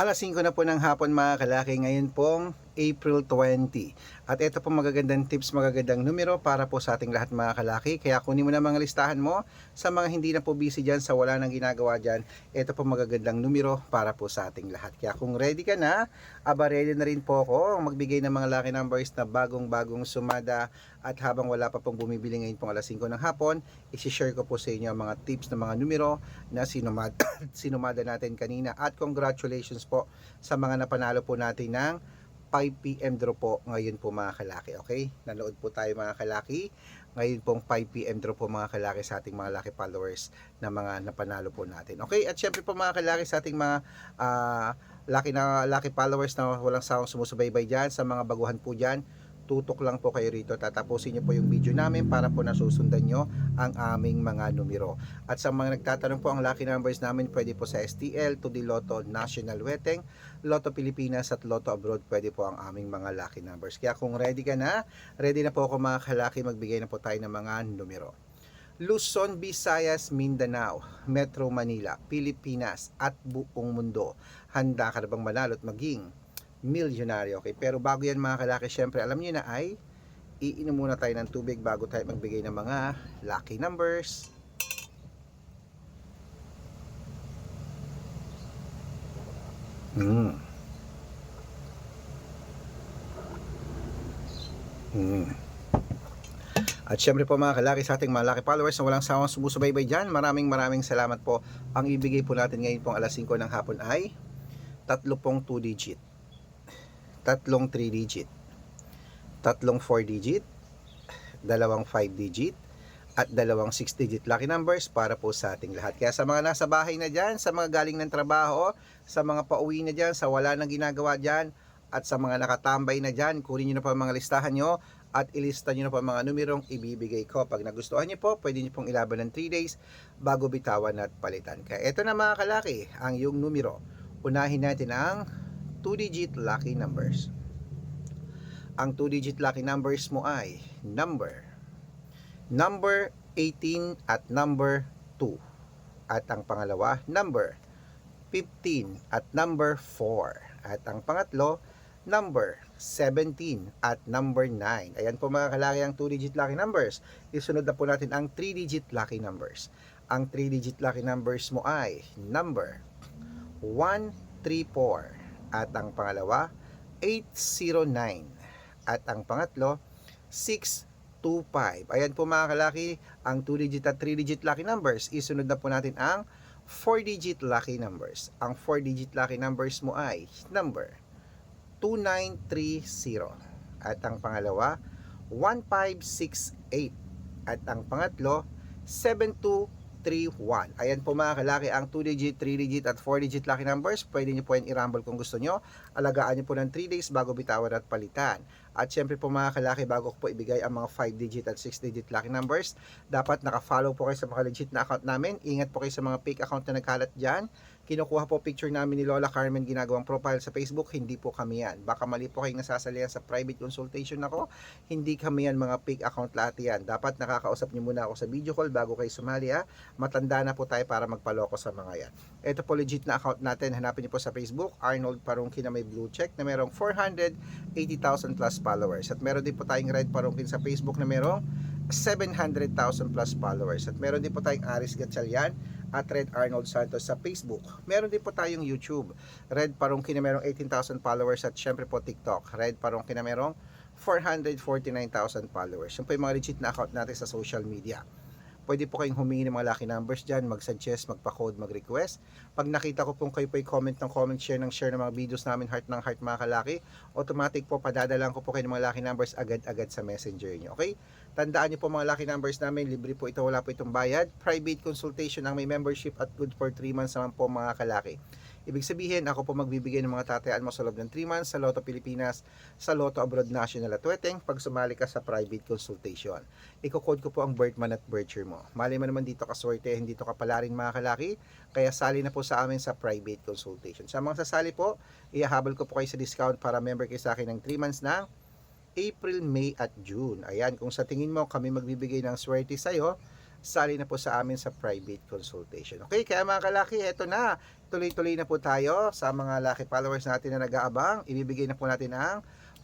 Alas 5 na po ng hapon mga kalaki, ngayon pong April 20. At ito po magagandang tips, magagandang numero para po sa ating lahat mga kalaki. Kaya kunin mo na mga listahan mo sa mga hindi na po busy dyan, sa wala nang ginagawa dyan. Ito po magagandang numero para po sa ating lahat. Kaya kung ready ka na, ready na rin po ako magbigay ng mga lucky numbers na bagong-bagong sumada. At habang wala pa pong bumibili ngayon pong alas 5 ng hapon, isi-share ko po sa inyo ang mga tips ng mga numero na sinumada natin kanina. At congratulations po sa mga napanalo po natin ng 5 PM draw po ngayon po mga kalaki. Okay? Nanood po tayo mga kalaki. Ngayon pong 5 PM draw po mga kalaki sa ating mga lucky followers na mga napanalo po natin. Okay? At syempre po mga kalaki sa ating mga lucky followers na walang sawang sumusubaybay dyan, sa mga baguhan po dyan, tutok lang po kayo rito. Tatapusin nyo po yung video namin para po nasusundan nyo ang aming mga numero. At sa mga nagtatanong po, ang lucky numbers namin pwede po sa STL, 2D Lotto, National Weteng, Lotto Pilipinas at Lotto Abroad, pwede po ang aming mga lucky numbers. Kaya kung ready na po ako mga kalaki, magbigay na po tayo ng mga numero. Luzon, Visayas, Mindanao, Metro Manila, Pilipinas at buong mundo. Handa ka na bang manalo at maging milyonaryo? Okay, pero bago yan mga kalaki, syempre alam niyo na ay iinom muna tayo ng tubig bago tayo magbigay ng mga lucky numbers. Mm. At syempre po mga kalaki, sa ating mga lucky followers na walang sawang sumusubaybay dyan, maraming salamat po. Ang ibigay po natin ngayon pong alas 5 ng hapon ay tatlo pong 2 digit, tatlong 3 digit, tatlong 4 digit, dalawang 5 digit, at dalawang 6 digit lucky numbers para po sa ating lahat. Kaya sa mga nasa bahay na dyan, sa mga galing ng trabaho, sa mga pauwi na dyan, sa wala nang ginagawa dyan, at sa mga nakatambay na dyan, kunin nyo na po ang mga listahan nyo at ilista nyo na po ang mga numerong ibibigay ko. Pag nagustuhan nyo po, pwede nyo pong ilaban ng 3 days bago bitawan at palitan. Kaya ito na mga kalaki, ang yung numero. Unahin natin ang 2 digit lucky numbers. Ang 2 digit lucky numbers mo ay number 18 at number 2. At ang pangalawa, number 15 at number 4. At ang pangatlo, number 17 at number 9. Ayan po mga kalaki ang 2 digit lucky numbers. Isunod na po natin ang 3 digit lucky numbers. Ang 3 digit lucky numbers mo ay number 134. At ang pangalawa, 809. At ang pangatlo, 625. Ayan po mga kalaki, ang 2 digit at 3 digit lucky numbers. Isunod na po natin ang 4 digit lucky numbers. Ang 4 digit lucky numbers mo ay number 2930. At ang pangalawa, 1568. At ang pangatlo, 7231. Ayan po mga kalaki ang 2 digit, 3 digit at 4 digit lucky numbers. Pwede nyo po yan i-rumble kung gusto nyo. Alagaan nyo po ng 3 days bago bitawan at palitan. At syempre po mga kalaki, bago ko po ibigay ang mga 5 digit at 6 digit lucky numbers, dapat naka-follow po kayo sa mga legit na account namin. Ingat po kayo sa mga fake account na nagkalat dyan. Kinukuha po picture namin ni Lola Carmen, ginagawang profile sa Facebook. Hindi po kami yan. Baka mali po kayong nasasalihan sa private consultation ako. Hindi kami yan, mga fake account lahat yan. Dapat nakakausap nyo muna ako sa video call bago kayo sumali ha. Matanda na po tayo para magpaloko sa mga yan. Ito po legit na account natin. Hanapin nyo po sa Facebook, Arnold Parungkin na may blue check na merong 480,000 plus followers. At meron din po tayong Red Parungkin sa Facebook na merong 700,000 plus followers. At meron din po tayong Aris Gatchalian at Red Arnold Santos sa Facebook. Meron din po tayong YouTube, Red Parungkin na merong 18,000 followers. At syempre po TikTok, Red Parungkin na merong 449,000 followers. Yan po yung mga legit na account natin sa social media. Pwede po kayong humingi ng mga lucky numbers dyan, mag-suggest, magpa-code, mag-request. Pag nakita ko pong kayo po comment ng comment, share ng mga videos namin, heart ng heart mga kalaki, automatic po padadalan ko po kayo ng mga lucky numbers agad-agad sa messenger nyo. Okay? Tandaan nyo po mga lucky numbers namin, libre po ito, wala po itong bayad. Private consultation ang may membership at good for 3 months naman po mga kalaki. Ibig sabihin, ako po magbibigay ng mga tatayaan mo sa loob ng 3 months sa Lotto Pilipinas, sa Lotto Abroad National at Weteng pag sumali ka sa private consultation. Iko-code ko po ang birth month at birth year mo. Mali mo naman dito kaswerte, hindi to kapalarin mga kalaki, kaya sali na po sa amin sa private consultation. Sa mga sasali po, ihahabol ko po kayo sa discount para member kayo sa akin ng 3 months ng April, May at June. Ayan, kung sa tingin mo kami magbibigay ng swerte sa'yo, sali na po sa amin sa private consultation. Okay, kaya mga kalaki, eto na. Tuloy-tuloy na po tayo sa mga lucky followers natin na nag-aabang. Ibibigay na po natin ang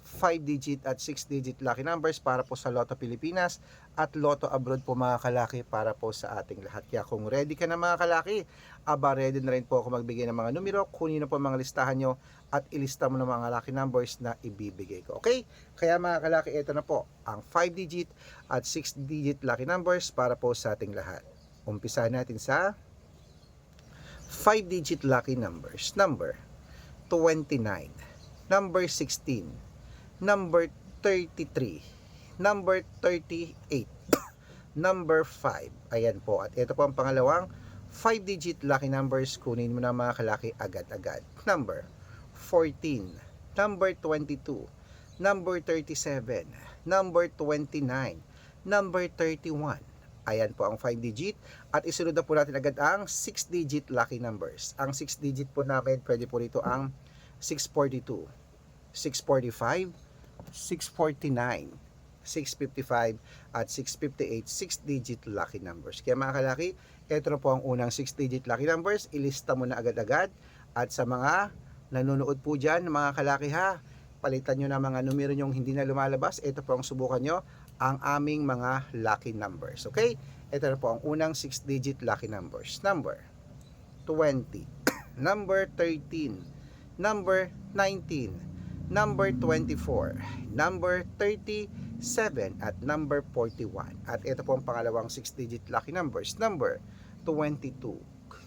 5-digit at 6-digit lucky numbers para po sa Lotto Pilipinas at Lotto Abroad po mga kalaki para po sa ating lahat. Kaya kung ready ka na mga kalaki, ready na rin po ako magbigay ng mga numero, kunin na po mga listahan nyo at ilista mo ng mga lucky numbers na ibibigay ko. Okay? Kaya mga kalaki, ito na po ang 5-digit at 6-digit lucky numbers para po sa ating lahat. Umpisahan natin sa 5-digit lucky numbers. Number 29, number 16, number 33, number 38, number 5. Ayan po. At ito po ang pangalawang 5-digit lucky numbers. Kunin mo na mga kalaki agad-agad. Number 14, number 22, number 37, number 29, number 31. Ayan po ang 5-digit. At isunod na po natin agad ang 6-digit lucky numbers. Ang 6-digit po namin, pwede po rito ang 642, 645, 649, 655 at 658 6-digit lucky numbers. Kaya mga kalaki, ito na po ang unang 6-digit lucky numbers. Ilista mo na agad-agad. At sa mga nanonood po dyan, mga kalaki ha, palitan nyo na mga numero nyong hindi na lumalabas. Ito po ang subukan nyo, ang aming mga lucky numbers. Okay? Ito na po ang unang 6-digit lucky numbers. Number 20, number 13, number 19, number 24, number 37, at number 41. At ito po ang pangalawang 6-digit lucky numbers. Number 22,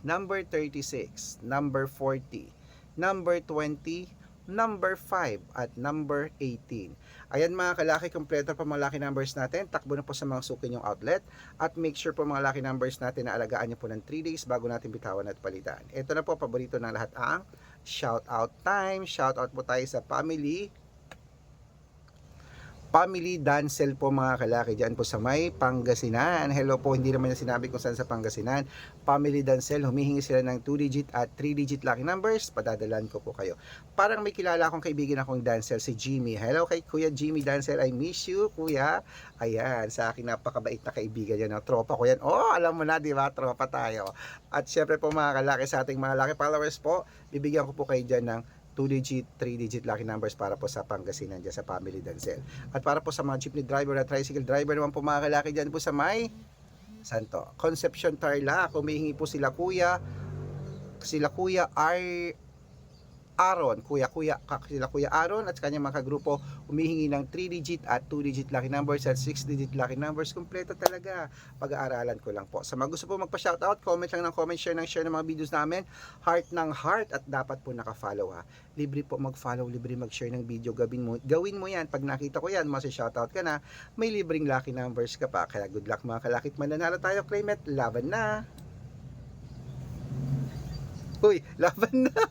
number 36, number 40, number 20, number 5, at number 18. Ayan mga kalaki, kompleto pa mga lucky numbers natin. Takbo na po sa mga suki nyong outlet. At make sure po mga lucky numbers natin na alagaan nyo po ng 3 days bago natin bitawan at palitan. Ito na po, paborito ng lahat ang shout out time. Shout out po tayo sa Family Dancel po mga kalaki, dyan po sa may Pangasinan. Hello po, hindi naman yung sinabi kung saan sa Pangasinan. Family Dancel, humihingi sila ng 2-digit at 3-digit lucky numbers. Padadalan ko po kayo. Parang may kilala akong kaibigan akong Dancel, si Jimmy. Hello kay Kuya Jimmy Dancel, I miss you Kuya. Ayan, sa akin napakabait na kaibigan yan. Tropa ko yan. Oh, alam mo na, di ba? Tropa tayo. At syempre po mga kalaki, sa ating mga lucky followers po, bibigyan ko po kayo dyan ng 2-digit, 3-digit lucky numbers para po sa Pangasinan dyan sa Family Dancel. At para po sa mga jeepney driver at tricycle driver naman po mga kalaki dyan po sa may Santo Concepcion Tarlac, humihingi po sila Kuya Aaron, sila Kuya Aaron at kanyang mga kagrupo humihingi ng 3-digit at 2-digit lucky numbers at 6-digit lucky numbers. Kompleto talaga. Pag-aaralan ko lang po. Sa mga gusto po magpa-shoutout, comment lang ng comment, share ng mga videos namin. Heart ng heart at dapat po naka-follow ha. Libre po mag-follow, libre mag-share ng video. Gawin mo yan. Pag nakita ko yan, masi-shoutout ka na, may libreng lucky numbers ka pa. Kaya good luck mga kalakit. Mananalo tayo, claim it. Laban na! Uy, laban na!